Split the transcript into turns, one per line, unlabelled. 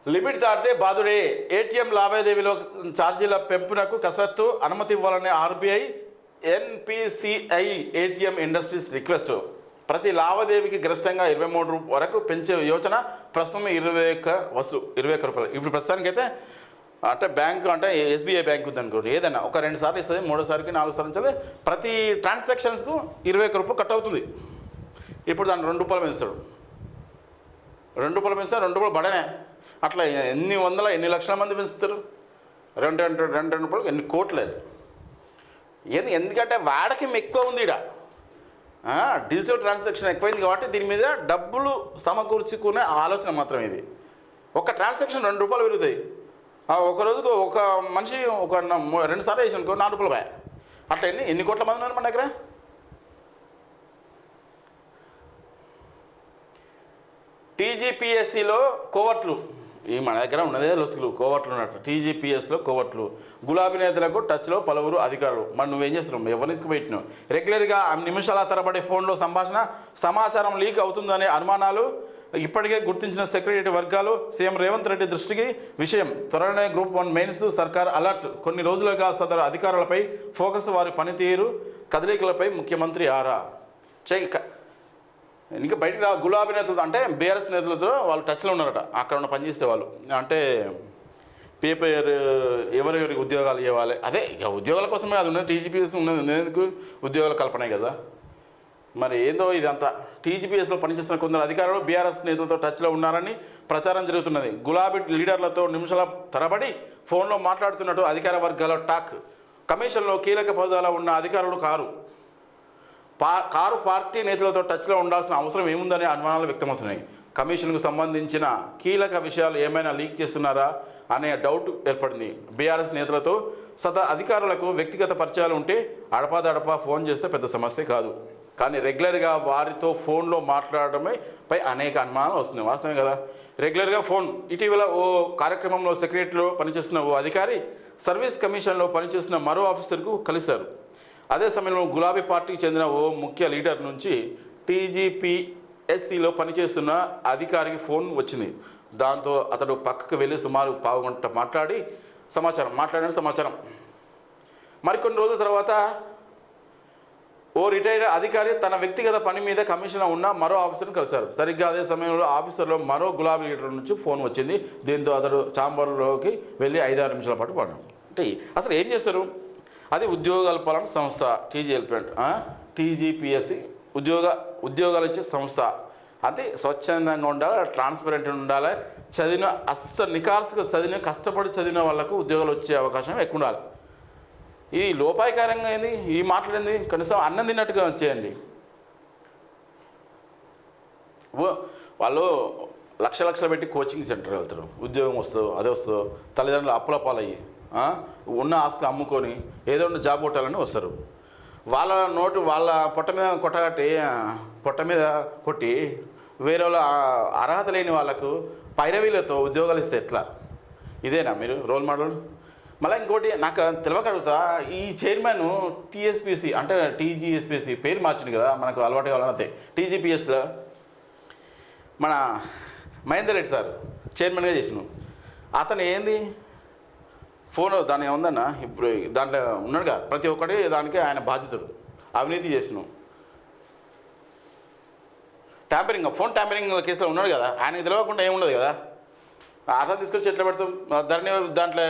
Limit దాటితే బాధుడే. ATM లావాదేవీలో ఛార్జీల పెంపునకు కసరత్తు, అనుమతి ఇవ్వాలనే RBI NPCI ATM industries request. ప్రతి లావాదేవీకి గరిష్టంగా 23 వరకు పెంచే యోచన. ప్రస్తుతం 21 రూపాయలు. ఇప్పుడు ప్రస్తుతానికైతే అంటే బ్యాంకు అంటే ఎస్బీఐ బ్యాంక్ ఉంది అనుకోండి, ఏదైనా ఒక 2 సార్లు ఇస్తుంది, 3 సార్లకి 4 సార్లు ఇస్తుంది. ప్రతి ట్రాన్సాక్షన్స్కు 21 రూపాయలు కట్ అవుతుంది. ఇప్పుడు దాన్ని 2 రూపాయలు పెంచుతాడు. 2 రూపాయలు పెంచితే 2 రూపాయలు బడనే. అట్లా ఎన్ని లక్షల మంది పెంచుతారు? 2 రూపాయలు ఎన్ని కోట్లేదు. ఎందుకంటే వాడకం ఎక్కువ ఉంది ఇక్కడ. డిజిటల్ ట్రాన్సాక్షన్ ఎక్కువైంది కాబట్టి దీని మీద డబ్బులు సమకూర్చుకునే ఆలోచన మాత్రం ఇది. ఒక ట్రాన్సాక్షన్ 2 రూపాయలు పెరుగుతాయి. ఒక రోజుకు ఒక మనిషి ఒక 2 సార్లు వేసి అనుకో 4 రూపాయలు బాయ్. అట్లా ఎన్ని కోట్ల మంది ఉన్నారు మన దగ్గర? టీజీపీఎస్సీలో కోవట్లు, ఈ మన దగ్గర ఉన్నదే లొసుగులు, కోవట్లు ఉన్నట్టు. టీజీపీఎస్లో కోవట్లు. గులాబీ నేతలకు టచ్లో పలువురు అధికారులు. మరి నువ్వేం చేస్తున్నావు? ఎవరిని తీసుకుపెట్టినావు? రెగ్యులర్గా నిమిషాల తరబడి ఫోన్లో సమాచారం లీక్ అవుతుందనే అనుమానాలు ఇప్పటికే గుర్తించిన సెక్రటరీ వర్గాలు. సీఎం రేవంత్ రెడ్డి దృష్టికి విషయం. త్వరలోనే గ్రూప్ 1 మెయిన్స్ సర్కార్ అలర్ట్. కొన్ని రోజులుగా సదరు అధికారులపై ఫోకస్. వారి పనితీరు కదలికలపై ముఖ్యమంత్రి ఆరా. ఇంకా బయటకు గులాబీ నేతలతో అంటే బీఆర్ఎస్ నేతలతో వాళ్ళు టచ్లో ఉన్నారట. అక్కడ ఉన్న పనిచేసే వాళ్ళు అంటే పేపర్ ఎవరెవరికి ఉద్యోగాలు ఇవ్వాలి, అదే ఇక ఉద్యోగాల కోసమే అది ఉన్నది. టీజీపీఎస్ ఉన్నది ఎందుకు? ఉద్యోగాల కల్పనే కదా. మరి ఏందో ఇదంతా. టీజీపీఎస్లో పనిచేస్తున్న కొందరు అధికారులు బీఆర్ఎస్ నేతలతో టచ్లో ఉన్నారని ప్రచారం జరుగుతున్నది. గులాబీ లీడర్లతో నిమిషాల తరబడి ఫోన్లో మాట్లాడుతున్నట్టు అధికార వర్గాల టాక్. కమిషన్లో కీలక పదవుల్లో ఉన్న అధికారులు కారు పార్టీ నేతలతో టచ్లో ఉండాల్సిన అవసరం ఏముందనే అనుమానాలు వ్యక్తమవుతున్నాయి. కమిషన్కు సంబంధించిన కీలక విషయాలు ఏమైనా లీక్ చేస్తున్నారా అనే డౌట్ ఏర్పడింది. బీఆర్ఎస్ నేతలతో అధికారులకు వ్యక్తిగత పరిచయాలు ఉంటే అడపాదడపా ఫోన్ చేస్తే పెద్ద సమస్య కాదు. కానీ రెగ్యులర్గా వారితో ఫోన్లో మాట్లాడడమే పై అనేక అనుమానాలు వస్తున్నాయి. వాస్తవమే కదా. రెగ్యులర్గా ఫోన్. ఇటీవల ఓ కార్యక్రమంలో సెక్రటరీలో పనిచేస్తున్న ఓ అధికారి సర్వీస్ కమిషన్లో పనిచేస్తున్న మరో ఆఫీసర్కు కలిశారు. అదే సమయంలో గులాబీ పార్టీకి చెందిన ఓ ముఖ్య లీడర్ నుంచి టీజీపీఎస్సీలో పనిచేస్తున్న అధికారికి ఫోన్ వచ్చింది. దాంతో అతడు పక్కకు వెళ్ళి సుమారు పావుగంట మాట్లాడిన సమాచారం. మరికొన్ని రోజుల తర్వాత ఓ రిటైర్డ్ అధికారి తన వ్యక్తిగత పని మీద కమిషన్లో ఉన్న మరో ఆఫీసర్ను కలిశారు. సరిగ్గా అదే సమయంలో ఆఫీసర్లో మరో గులాబీ లీడర్ నుంచి ఫోన్ వచ్చింది. దీంతో అతడు ఛాంబర్లోకి వెళ్ళి 5-6 నిమిషాల పాటు పడ్డాడు. అంటే అసలు ఏం చేస్తారు? అది ఉద్యోగాల పాలన సంస్థ టీజీపీఎస్సీ ఉద్యోగాలు ఇచ్చే సంస్థ. అది స్వచ్ఛందంగా ఉండాలి, ట్రాన్స్పరెంట్గా ఉండాలి. చదివిన అస్సలు నికార్సుగా చదివిన కష్టపడి చదివిన వాళ్ళకు ఉద్యోగాలు వచ్చే అవకాశం ఎక్కువ ఉండాలి. ఈ లోపాయకారంగా ఏంది ఈ మాట్లాడింది? కనీసం అన్నం తిన్నట్టుగా చేయండి. వాళ్ళు లక్షలు పెట్టి కోచింగ్ సెంటర్ వెళ్తారు, ఉద్యోగం వస్తుందో అదే వస్తుందో, తల్లిదండ్రులు అప్పుల పాలయ్యి ఉన్న ఆస్తులు అమ్ముకొని ఏదో ఒక జాబ్ కొట్టాలని వస్తారు. వాళ్ళ పొట్ట మీద కొట్టి వేరే వాళ్ళ అర్హత లేని వాళ్ళకు పైరవీలతో ఉద్యోగాలు ఇస్తే ఎట్లా? ఇదేనా మీరు రోల్ మోడల్? మళ్ళీ ఇంకోటి నాకు తెలియక అడుగుతా, ఈ చైర్మన్ టీఎస్పీఎస్సీ అంటే టీజీఎస్పీఎస్సీ పేరు మార్చింది కదా, మనకు అలవాటు కావాలంతే. టీజీపీఎస్లో మన మహేందర్ రెడ్డి సార్ చైర్మన్గా చేసినాం. అతను ఏంది ఫోన్ దాని ఏముందన్న ఇప్పుడు దాంట్లో ఉన్నాడుగా, ప్రతి ఒక్కటి దానికి ఆయన బాధ్యతలు. అవినీతి చేసినాం, ఫోన్ ట్యాంపరింగ్ కేసులో ఉన్నాడు కదా, ఆయనకి తెలియకుండా ఏముండదు కదా. అట్లా తీసుకొచ్చి ఎట్లా పెడతాం? దాంట్లో